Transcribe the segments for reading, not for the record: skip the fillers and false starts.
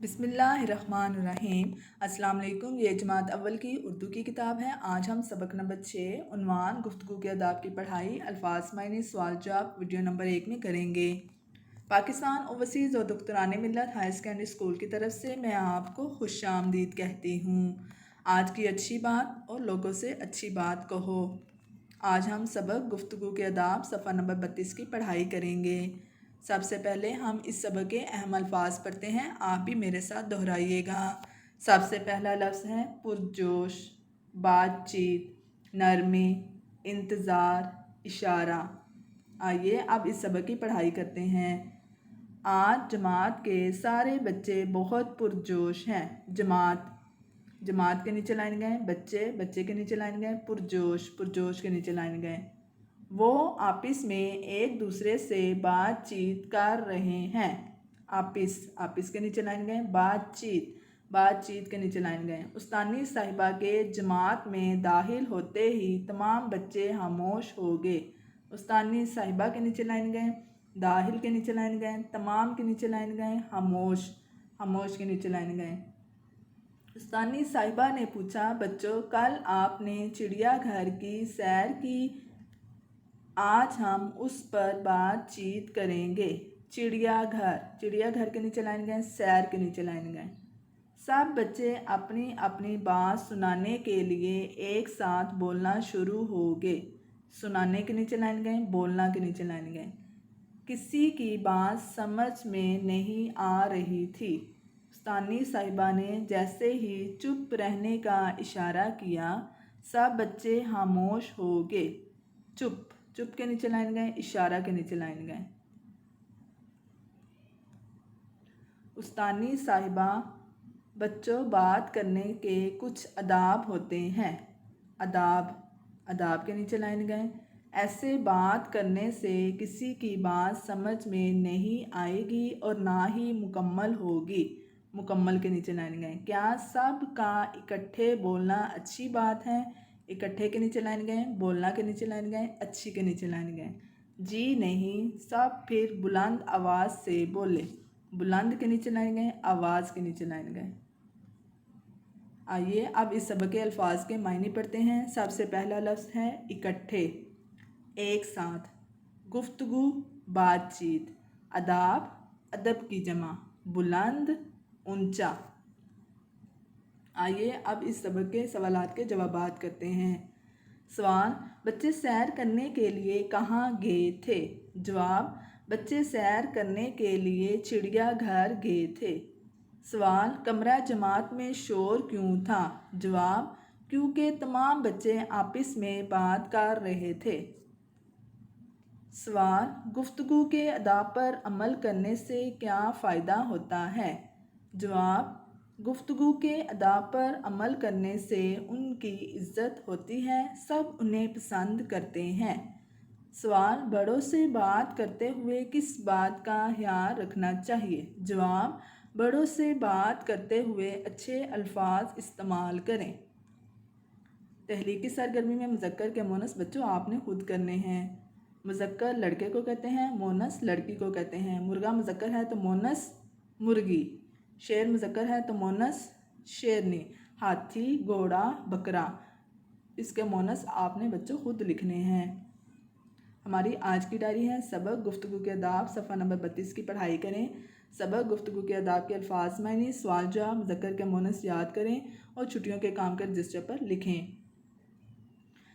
بسم اللہ الرحمن الرحیم۔ السلام علیکم۔ یہ جماعت اول کی اردو کی کتاب ہے۔ آج ہم سبق نمبر 6 عنوان گفتگو کے آداب کی پڑھائی الفاظ معنی سوال جواب ویڈیو نمبر 1 میں کریں گے۔ پاکستان اوورسیز اور دختران ملت ہائر سیکنڈری اسکول کی طرف سے میں آپ کو خوش آمدید کہتی ہوں۔ آج کی اچھی بات اور لوگوں سے اچھی بات کہو۔ آج ہم سبق گفتگو کے آداب صفحہ نمبر 32 کی پڑھائی کریں گے۔ سب سے پہلے ہم اس سبق کے اہم الفاظ پڑھتے ہیں، آپ بھی میرے ساتھ دہرائیے گا۔ سب سے پہلا لفظ ہے پرجوش، بات چیت، نرمی، انتظار، اشارہ۔ آئیے اب اس سبق کی پڑھائی کرتے ہیں۔ آج جماعت کے سارے بچے بہت پرجوش ہیں۔ جماعت کے نیچے لائن گئے، بچے کے نیچے لائن گئے، پرجوش کے نیچے لائن گئے۔ وہ آپس میں ایک دوسرے سے بات چیت کر رہے ہیں۔ آپس کے نیچے لائن گئے، بات چیت کے نیچے لائن گئے۔ استانی صاحبہ کے جماعت میں داخل ہوتے ہی تمام بچے خاموش ہو گئے۔ استانی صاحبہ کے نیچے لائن گئے، داخل کے نیچے لائن گئے، تمام کے نیچے لائن گئے، خاموش کے نیچے لائن گئے۔ استانی صاحبہ نے پوچھا، بچوں کل آپ نے چڑیا گھر کی سیر کی، آج ہم اس پر بات چیت کریں گے۔ چڑیا گھر کے نیچے لائن گئے، سیر کے نیچے لائن گئے۔ سب بچے اپنی اپنی بات سنانے کے لیے ایک ساتھ بولنا شروع ہو گئے۔ سنانے کے نیچے لائن گئے، بولنا کے نیچے لائن گئے۔ کسی کی بات سمجھ میں نہیں آ رہی تھی۔ استانی صاحبہ نے جیسے ہی چپ رہنے کا اشارہ کیا، سب بچے خاموش ہو گئے۔ چپ کے نیچے لائن گئے، اشارہ کے نیچے لائن گئے۔ استانی صاحبہ، بچوں بات کرنے کے کچھ آداب ہوتے ہیں۔ آداب کے نیچے لائن گئے۔ ایسے بات کرنے سے کسی کی بات سمجھ میں نہیں آئے گی اور نہ ہی مکمل ہوگی۔ مکمل کے نیچے لائن گئے۔ کیا سب کا اکٹھے بولنا اچھی بات ہے؟ اکٹھے کے نیچے لائن گئے، بولنا کے نیچے لائن گئے، اچھی کے نیچے لائن گئے۔ جی نہیں، سب پھر بلند آواز سے بولے۔ بلند کے نیچے لائن گئے، آواز کے نیچے لائن گئے۔ آئیے اب اس سبق کے الفاظ کے معنی پڑھتے ہیں۔ سب سے پہلا لفظ ہے اکٹھے، ایک ساتھ۔ گفتگو، بات چیت۔ آداب، ادب کی جمع۔ بلند، اونچا۔ آئیے اب اس سبق کے سوالات کے جوابات کرتے ہیں۔ سوال، بچے سیر کرنے کے لیے کہاں گئے تھے؟ جواب، بچے سیر کرنے کے لیے چڑیا گھر گئے تھے۔ سوال، کمرہ جماعت میں شور کیوں تھا؟ جواب، کیونکہ تمام بچے آپس میں بات کر رہے تھے۔ سوال، گفتگو کے آداب پر عمل کرنے سے کیا فائدہ ہوتا ہے؟ جواب، گفتگو کے آداب پر عمل کرنے سے ان کی عزت ہوتی ہے، سب انہیں پسند کرتے ہیں۔ سوال، بڑوں سے بات کرتے ہوئے کس بات کا خیال رکھنا چاہیے؟ جواب، بڑوں سے بات کرتے ہوئے اچھے الفاظ استعمال کریں۔ تحلیقی سرگرمی میں مذکر کے مونس بچوں آپ نے خود کرنے ہیں۔ مذکر لڑکے کو کہتے ہیں، مونس لڑکی کو کہتے ہیں۔ مرغا مذکر ہے تو مونس مرغی، شیر مذکر ہے تو مونس شیرنی، ہاتھی، گھوڑا، بکرا، اس کے مونس آپ نے بچوں خود لکھنے ہیں۔ ہماری آج کی ڈائری ہے سبق گفتگو کے آداب صفحہ نمبر 32 کی پڑھائی کریں۔ سبق گفتگو کے آداب کے الفاظ معنی سوال جواب مذکر کے مونس یاد کریں اور چھٹیوں کے کام کے رجسٹر پر لکھیں۔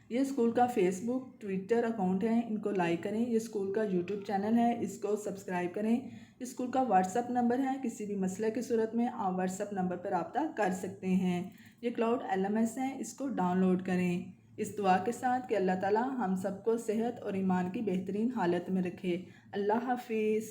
یہ اسکول کا فیس بک، ٹویٹر اکاؤنٹ ہے، ان کو لائک کریں۔ یہ اسکول کا یوٹیوب چینل ہے، اس کو سبسکرائب کریں۔ اسکول کا واٹس اپ نمبر ہے، کسی بھی مسئلے کی صورت میں آپ واٹس اپ نمبر پر رابطہ کر سکتے ہیں۔ یہ کلاؤڈ LMS ہے، اس کو ڈاؤن لوڈ کریں۔ اس دعا کے ساتھ کہ اللہ تعالی ہم سب کو صحت اور ایمان کی بہترین حالت میں رکھے۔ اللہ حافظ۔